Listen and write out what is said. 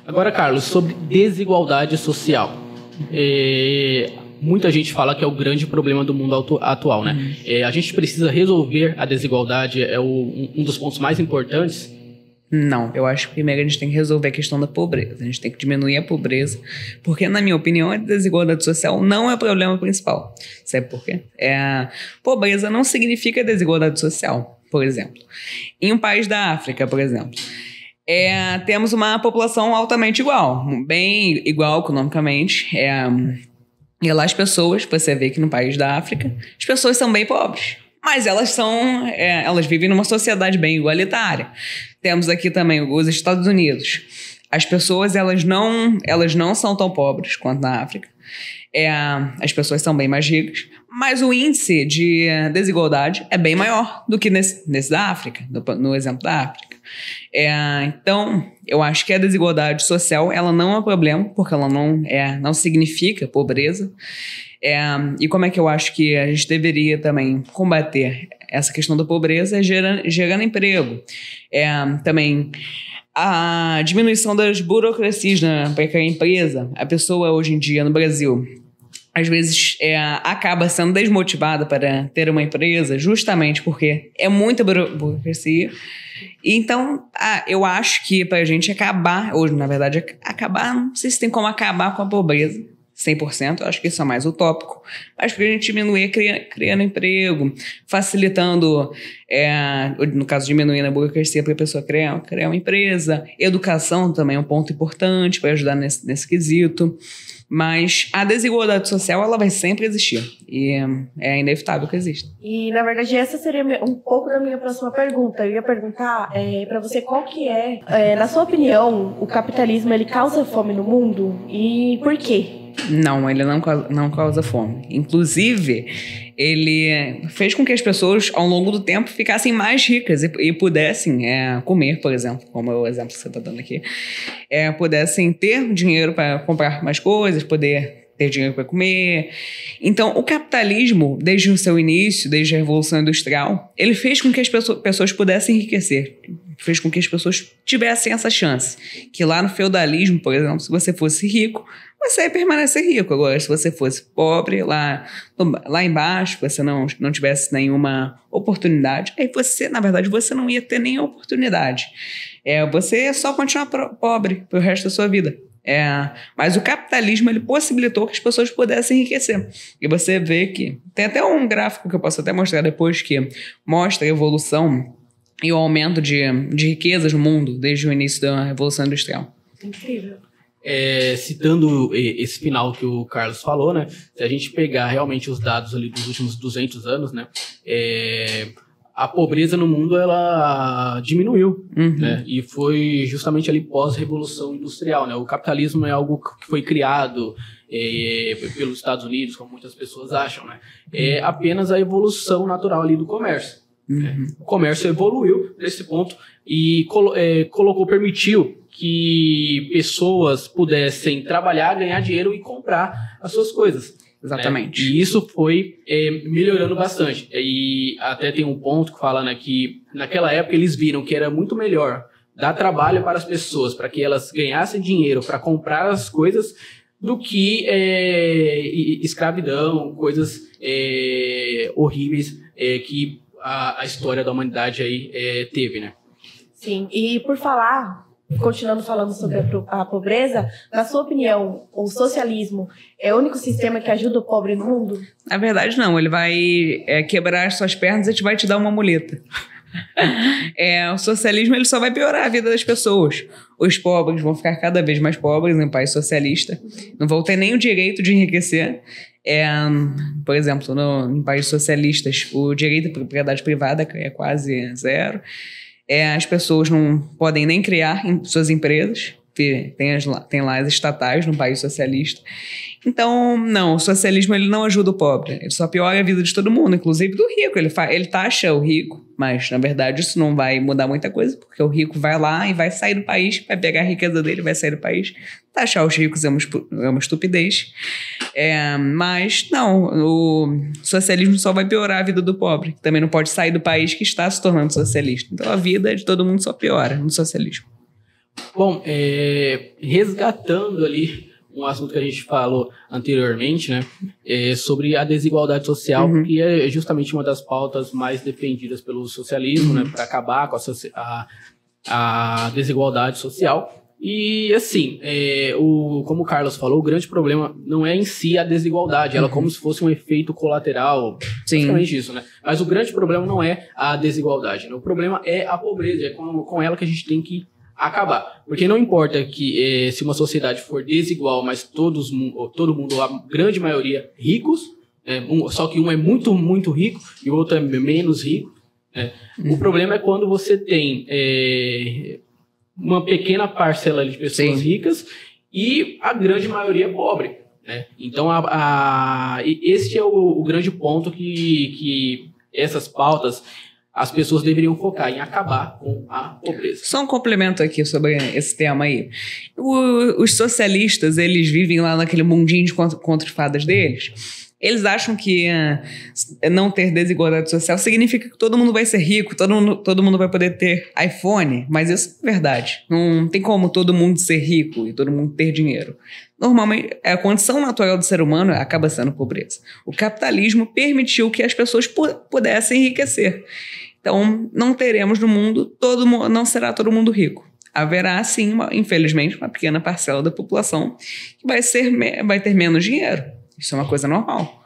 Agora, Carlos, sobre desigualdade social. Muita gente fala que é o grande problema do mundo atual, né? A gente precisa resolver a desigualdade, um dos pontos mais importantes. Não, eu acho que primeiro a gente tem que resolver a questão da pobreza. A gente tem que diminuir a pobreza, porque, na minha opinião, a desigualdade social não é o problema principal. Sabe por quê? Pobreza não significa desigualdade social, por exemplo. Em um país da África, por exemplo, temos uma população altamente igual, bem igual economicamente. E lá as pessoas, você vê que no país da África, as pessoas são bem pobres. Mas elas vivem numa sociedade bem igualitária. Temos aqui também os Estados Unidos. As pessoas, elas não são tão pobres quanto na África. As pessoas são bem mais ricas, mas o índice de desigualdade é bem maior do que nesse da África, no exemplo da África. Então, eu acho que a desigualdade social, ela não é um problema, porque ela não significa pobreza. E como é que eu acho que a gente deveria também combater essa questão da pobreza? Gerando emprego. Também a diminuição das burocracias para a empresa. A pessoa hoje em dia no Brasil, às vezes acaba sendo desmotivada para ter uma empresa, justamente porque é muita burocracia. Então, eu acho que para a gente acabar, hoje na verdade, não sei se tem como acabar com a pobreza 100%, eu acho que isso é mais utópico, mas para a gente diminuir, criando emprego, facilitando, no caso, diminuindo a burocracia para a pessoa criar uma empresa. Educação também é um ponto importante para ajudar nesse quesito. Mas a desigualdade social, ela vai sempre existir. E é inevitável que exista. E, na verdade, essa seria um pouco da minha próxima pergunta. Eu ia perguntar para você qual que na sua opinião, o capitalismo, ele causa fome no mundo? E por quê? Não, ele não causa fome. Inclusive, ele fez com que as pessoas, ao longo do tempo, ficassem mais ricas e pudessem comer, por exemplo, como é o exemplo que você está dando aqui, pudessem ter dinheiro para comprar mais coisas, poder ter dinheiro para comer. Então, o capitalismo, desde o seu início, desde a Revolução Industrial, ele fez com que as pessoas pudessem enriquecer, fez com que as pessoas tivessem essa chance. Que lá no feudalismo, por exemplo, se você fosse rico, você ia permanecer rico. Agora, se você fosse pobre, lá embaixo, você não tivesse nenhuma oportunidade, aí na verdade, você não ia ter nenhuma oportunidade. Você ia só continuar pobre pro resto da sua vida. Mas o capitalismo, ele possibilitou que as pessoas pudessem enriquecer. E você vê que tem até um gráfico que eu posso até mostrar depois, que mostra a evolução e o aumento de riquezas no mundo desde o início da Revolução Industrial. Incrível. Citando esse final que o Carlos falou, né? Se a gente pegar realmente os dados ali dos últimos 200 anos, né? A pobreza no mundo, ela diminuiu, né? E foi justamente ali pós-revolução industrial, né? O capitalismo é algo que foi criado pelos Estados Unidos, como muitas pessoas acham, né? É apenas a evolução natural ali do comércio. O comércio evoluiu nesse ponto e permitiu que pessoas pudessem trabalhar, ganhar dinheiro e comprar as suas coisas. Exatamente. Né? E isso foi melhorando bastante. E até tem um ponto que fala, né, que naquela época eles viram que era muito melhor dar trabalho para as pessoas, para que elas ganhassem dinheiro para comprar as coisas, do que escravidão, coisas horríveis que a história da humanidade aí teve, né? Sim, e por falar, continuando falando sobre a pobreza, na sua opinião, o socialismo é o único sistema que ajuda o pobre no mundo? Na verdade, não. Ele vai quebrar as suas pernas e vai te dar uma muleta. O socialismo, ele só vai piorar a vida das pessoas. Os pobres vão ficar cada vez mais pobres em um país socialista. Não vão ter nem o direito de enriquecer. Por exemplo, em países socialistas, o direito à propriedade privada é quase zero. As pessoas não podem nem criar suas empresas. Tem lá as estatais no país socialista. Então, não, o socialismo, ele não ajuda o pobre. Ele só piora a vida de todo mundo, inclusive do rico. Ele taxa o rico, mas, na verdade, isso não vai mudar muita coisa, porque o rico vai lá e vai sair do país, vai pegar a riqueza dele, vai sair do país. Taxar os ricos é uma estupidez. Mas, não, o socialismo só vai piorar a vida do pobre, que também não pode sair do país que está se tornando socialista. Então, a vida de todo mundo só piora no socialismo. Bom, resgatando ali um assunto que a gente falou anteriormente, né, sobre a desigualdade social, que é justamente uma das pautas mais defendidas pelo socialismo, né, para acabar com a desigualdade social. E, assim, como o Carlos falou, o grande problema não é em si a desigualdade, ela como se fosse um efeito colateral, basicamente isso, né? Mas o grande problema não é a desigualdade, né? O problema é a pobreza, é com ela que a gente tem que acabar. Porque não importa que se uma sociedade for desigual, mas todo mundo, a grande maioria, ricos, só que um é muito, muito rico e o outro é menos rico. O problema é quando você tem uma pequena parcela de pessoas ricas e a grande maioria pobre. Né? Então, esse é o grande ponto que essas pautas as pessoas deveriam focar em acabar com a pobreza. Só um complemento aqui sobre esse tema aí. Os socialistas, eles vivem lá naquele mundinho de contos de fadas deles. Eles acham que não ter desigualdade social significa que todo mundo vai ser rico, todo mundo vai poder ter iPhone, mas isso não é verdade. Não tem como todo mundo ser rico e todo mundo ter dinheiro. Normalmente, a condição natural do ser humano acaba sendo pobreza. O capitalismo permitiu que as pessoas pudessem enriquecer. Então, não teremos no mundo, não será todo mundo rico. Haverá, sim, infelizmente, uma pequena parcela da população que vai ter menos dinheiro. Isso é uma coisa normal.